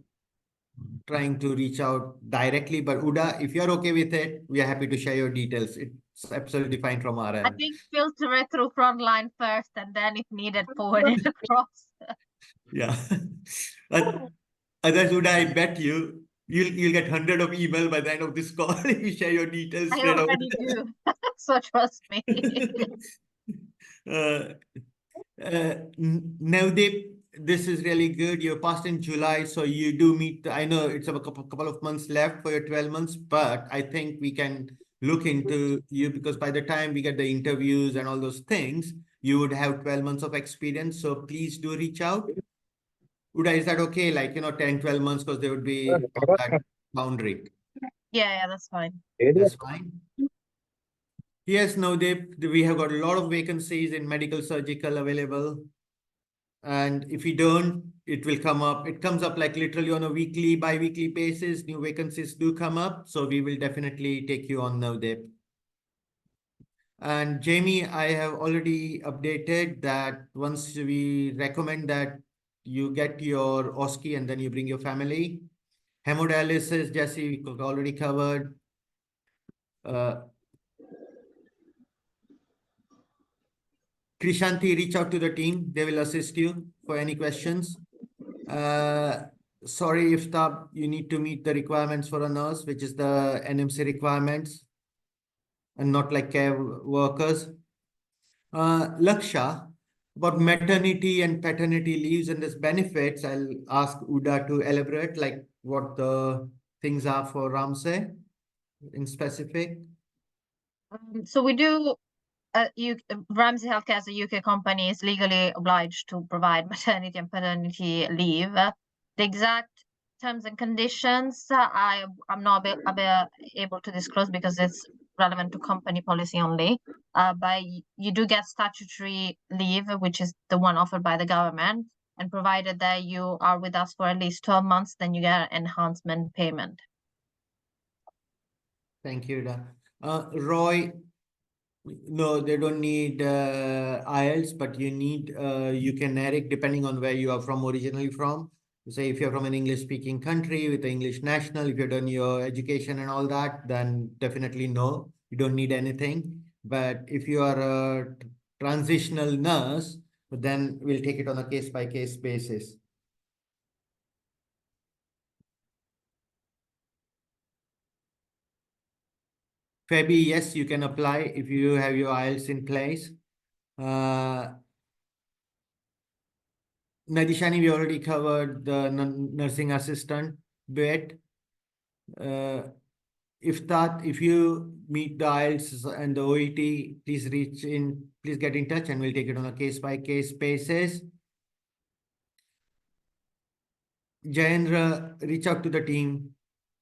B: trying to reach out directly. But Uda, if you're okay with it, we are happy to share your details. It's absolutely fine from our
C: I
B: end.
C: think filter it through frontline first, and then if needed, forward it across.
B: Yeah. Otherwise, Uda, I bet you'll get 100 of email by the end of this call if you share your details
C: I
B: straight away.
C: already do, so trust me.
B: uh, Navdeep, this is really good. You're passed in July, so you do meet. I know it's a couple of months left for your 12 months, but I think we can look into you because by the time we get the interviews and all those things, you would have 12 months of experience. So please do reach out. Uda, is that okay? Like, 10, 12 months because they would be on that boundary.
C: Yeah, that's fine.
B: That's fine. Yes, no, we have got a lot of vacancies in medical surgical available. And if we don't, it will come up. It comes up like literally on a weekly, bi-weekly basis. New vacancies do come up. So we will definitely take you on now, Deep. And Jamie, I have already updated that once we recommend that you get your OSCE and then you bring your family. Hemodialysis, Jesse, we already covered. Krishanti, reach out to the team. They will assist you for any questions. Sorry, if you need to meet the requirements for a nurse, which is the NMC requirements and not like care workers. Laksha, about maternity and paternity leaves and its benefits, I'll ask Uda to elaborate like what the things are for Ramsay in specific.
C: So we do. Ramsay Healthcare as a UK company is legally obliged to provide maternity and paternity leave. The exact terms and conditions I'm not able to disclose because it's relevant to company policy only. But you do get statutory leave, which is the one offered by the government, and provided that you are with us for at least 12 months, then you get enhancement payment.
B: Thank you, Uda. Roy, no, they don't need IELTS, but you need NERIC depending on where you are from originally from. Say if you're from an English speaking country with an English national, if you've done your education and all that, then definitely no, you don't need anything. But if you are a transitional nurse, then we'll take it on a case by case basis. Fabi, yes, you can apply if you have your IELTS in place. Nadishani, we already covered the nursing assistant bit. If you meet the IELTS and the OET, please get in touch and we'll take it on a case by case basis. Jayendra, reach out to the team.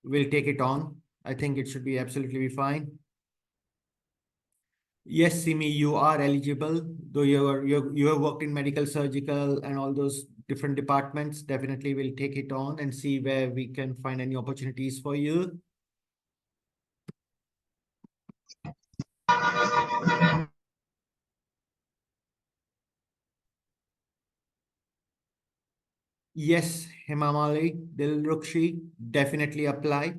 B: We'll take it on. I think it should be absolutely fine. Yes, Simi, you are eligible, though you have worked in medical, surgical, and all those different departments, definitely we'll take it on and see where we can find any opportunities for you. Yes, Hemamali, Dilrukshi, definitely apply.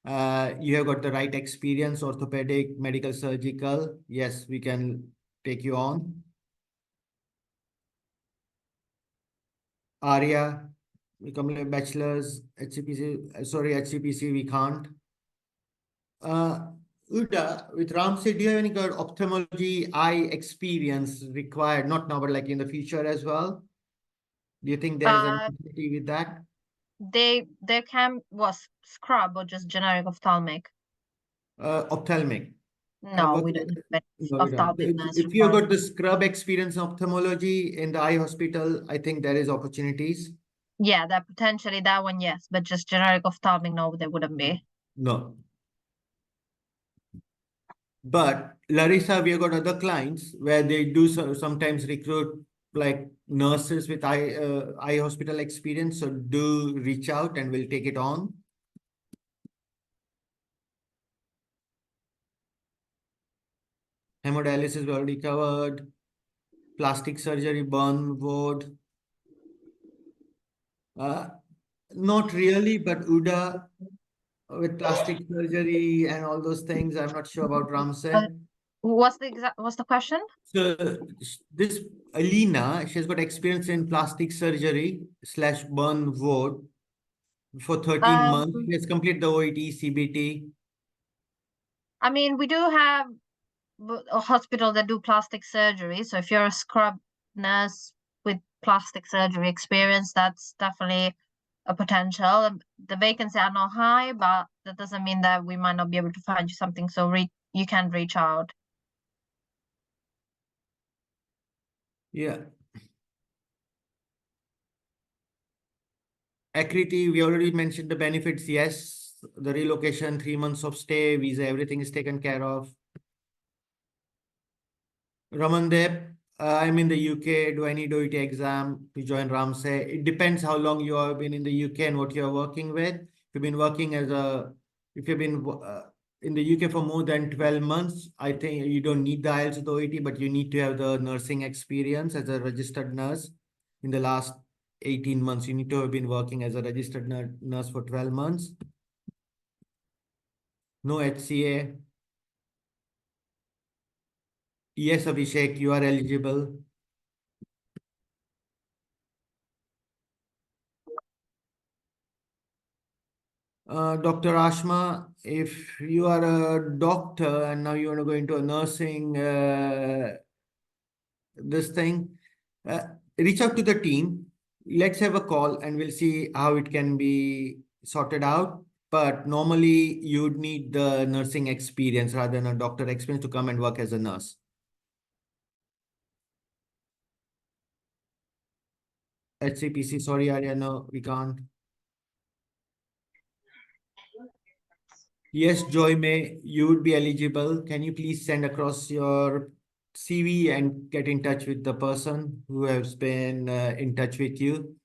B: You have got the right experience, orthopedic, medical, surgical. Yes, we can take you on. Arya, we come a bachelor's, HCPC, sorry, HCPC, we can't. Uda, with Ramsey, do you have any good ophthalmology eye experience required? Not now, but like in the future as well? Do you think there's an opportunity with that?
C: Their camp was scrub or just generic ophthalmic.
B: Ophthalmic.
C: No, we don't have
B: No, we don't.
C: ophthalmic nurse
B: If you got
C: required.
B: the scrub experience in ophthalmology in the eye hospital, I think there is opportunities.
C: Yeah, that potentially that one, yes, but just generic ophthalmic, no, there wouldn't be.
B: No. But Larissa, we have got other clients where they do sometimes recruit like nurses with eye hospital experience. So do reach out and we'll take it on. Hemodialysis we already covered. Plastic surgery, burn ward. Not really, but Uda with plastic surgery and all those things. I'm not sure about Ramsey.
C: What's the question?
B: So this Alina, she's got experience in plastic surgery / burn ward for 13 months. She has completed the OET, CBT.
C: I mean, we do have a hospital that do plastic surgery. So if you're a scrub nurse with plastic surgery experience, that's definitely a potential. The vacancy are not high, but that doesn't mean that we might not be able to find you something. So you can reach out.
B: Yeah. Equity, we already mentioned the benefits. Yes, the relocation, 3 months of stay, visa, everything is taken care of. Ramandeep, I'm in the UK. Do I need OET exam to join Ramsey? It depends how long you have been in the UK and what you're working with. If you've been working if you've been in the UK for more than 12 months, I think you don't need the IELTS with OET, but you need to have the nursing experience as a registered nurse in the last 18 months. You need to have been working as a registered nurse for 12 months. No HCA. Yes, Abhishek, you are eligible. Dr. Ashma, if you are a doctor and now you want to go into a nursing, this thing, reach out to the team. Let's have a call and we'll see how it can be sorted out. But normally you'd need the nursing experience rather than a doctor experience to come and work as a nurse. HCPC, sorry, Arya, no, we can't. Yes, Joy May, you would be eligible. Can you please send across your CV and get in touch with the person who has been in touch with you?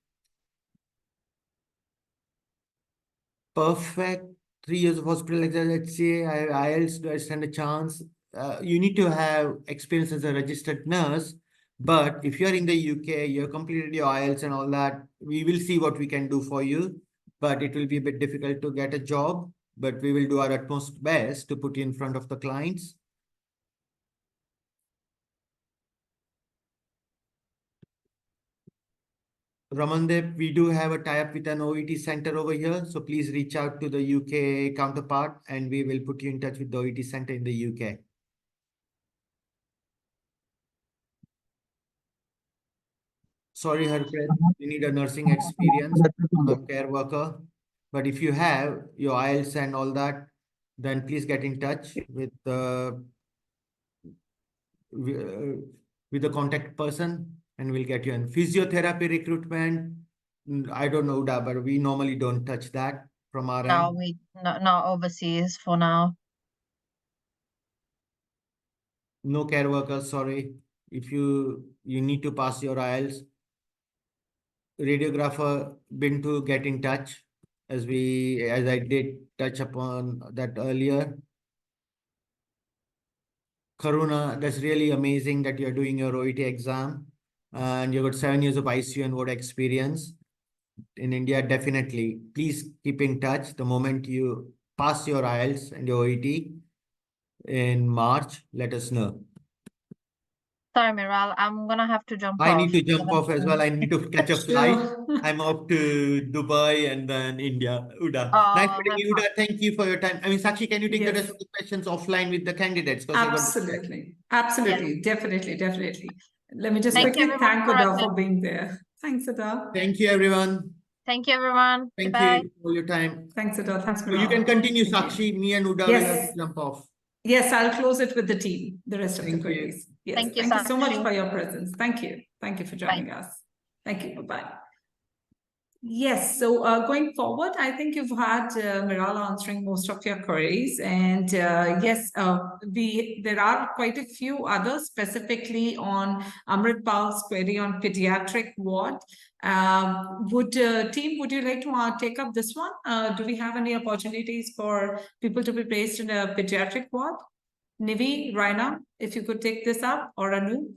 B: Perfect. 3 years of hospital experience, let's say IELTS, do I stand a chance? You need to have experience as a registered nurse. But if you're in the UK, you've completed your IELTS and all that, we will see what we can do for you. But it will be a bit difficult to get a job. But we will do our utmost best to put you in front of the clients. Ramandeep, we do have a tie-up with an OET center over here. So please reach out to the UK counterpart and we will put you in touch with the OET center in the UK. Sorry, Harpreet, you need a nursing experience, not a care worker. But if you have your IELTS and all that, then please get in touch with the with the contact person and we'll get you in. Physiotherapy recruitment, I don't know, but we normally don't touch that from our
C: No,
B: end.
C: not overseas for now.
B: No care workers, sorry. If you need to pass your IELTS. radiographer been to get in touch, as I did touch upon that earlier. Karuna, that's really amazing that you're doing your OET exam and you've got 7 years of ICU and ward experience in India. Definitely, please keep in touch. The moment you pass your IELTS and your OET in March, let us know.
C: Sorry, Miral, I'm gonna have to jump
B: I
C: off.
B: need to jump off as well. I need to catch a flight.
A: Sure.
B: I'm off to Dubai and then India. Uda. Nice
C: Oh,
B: meeting
C: have
B: you,
C: fun.
B: Uda. Thank you for your time. I mean, Sakshi, can you take the rest
A: Yes,
B: of the questions offline with the candidates? Because I got
A: absolutely.
C: Yes.
A: Absolutely. Definitely. Definitely. Let me just
C: Thank you
A: quickly
C: everyone
A: thank
C: for
A: Uda for
C: attending.
A: being there. Thanks, Uda.
B: Thank you, everyone.
C: Thank you everyone.
B: Thank
C: Goodbye.
B: you for your time.
A: Thanks, Uda. Thanks,
B: So you can
A: Miral.
B: continue,
A: Thank you.
B: Sakshi. Me and Uda will have to
A: Yes.
B: jump off.
A: Yes, I'll close it with the team, the rest of the
B: Thank you.
A: queries. Yes,
C: Thank you,
A: thank you so much
C: Sakshi.
A: for your presence. Thank you. Thank you for
C: Bye.
A: joining us. Thank you. Bye-bye. Yes, so going forward, I think you've had Miral answering most of your queries, and yes, there are quite a few others, specifically on Amrit Pal's query on pediatric ward. Would you like to take up this one? Do we have any opportunities for people to be placed in a pediatric ward? Nivi, Raina, if you could take this up, or Anu.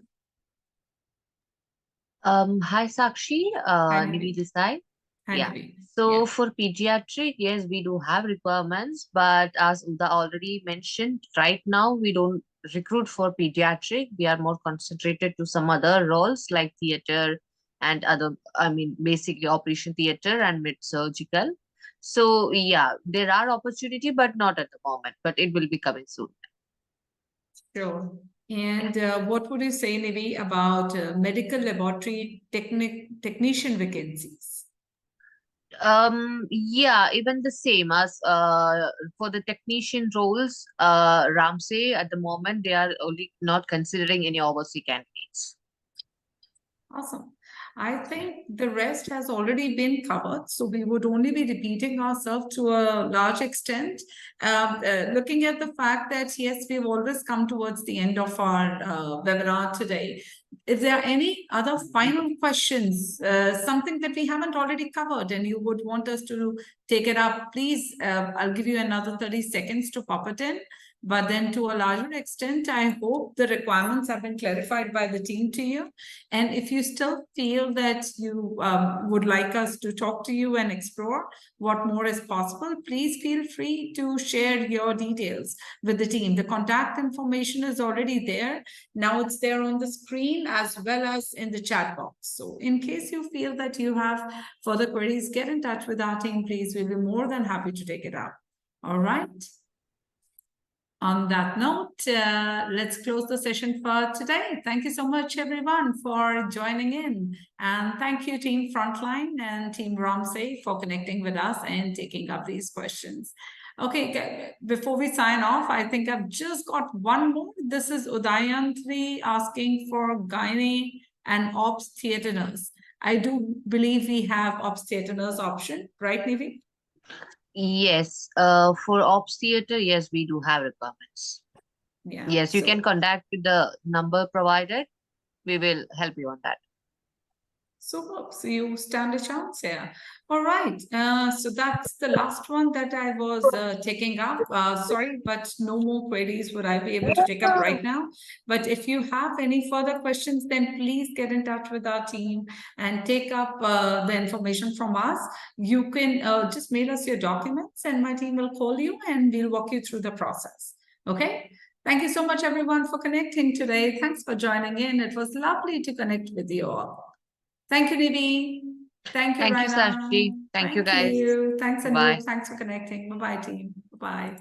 D: Hi Sakshi,
A: Hi,
D: Nivi
A: Nivi.
D: this side.
A: Hi,
D: Yeah.
A: Nivi.
D: So
A: Yeah.
D: for pediatric, yes, we do have requirements, but as Uda already mentioned, right now we don't recruit for pediatric. We are more concentrated to some other roles like theater and other, I mean, basically operation theater and mid-surgical. So yeah, there are opportunity, but not at the moment, but it will be coming soon.
A: Sure. And what would you say, Nivi, about medical laboratory technician vacancies?
D: Yeah, even the same as for the technician roles, Ramsey at the moment they are only not considering any overseas candidates.
A: Awesome. I think the rest has already been covered, so we would only be repeating ourselves to a large extent. Looking at the fact that, yes, we've always come towards the end of our webinar today. If there are any other final questions, something that we haven't already covered and you would want us to take it up, please, I'll give you another 30 seconds to pop it in. But then to a larger extent, I hope the requirements have been clarified by the team to you. And if you still feel that you would like us to talk to you and explore what more is possible, please feel free to share your details with the team. The contact information is already there. Now it's there on the screen as well as in the chat box. So in case you feel that you have further queries, get in touch with our team, please. We'll be more than happy to take it up. All right. On that note, let's close the session for today. Thank you so much, everyone, for joining in. And thank you, Team Frontline and Team Ramsey, for connecting with us and taking up these questions. Okay, before we sign off, I think I've just got one more. This is Udayantri asking for gynae and obs theatre nurse. I do believe we have obs theatre nurse option, right, Nivi?
D: Yes, for ops theater, yes, we do have requirements.
A: Yeah.
D: Yes, you
A: so-
D: can contact with the number provided. We will help you on that.
A: Super. So you stand a chance here. All right. So that's the last one that I was taking up. Sorry, but no more queries would I be able to take up right now. But if you have any further questions, then please get in touch with our team and take up the information from us. You can just mail us your documents and my team will call you and we'll walk you through the process. Okay. Thank you so much, everyone, for connecting today. Thanks for joining in. It was lovely to connect with you all. Thank you, Nivi. Thank you,
D: Thank you,
A: Raina.
D: Sakshi. Thank you, guys.
A: Thanks,
D: Bye.
A: Anoop. Thanks for connecting. Bye-bye, team. Bye-bye.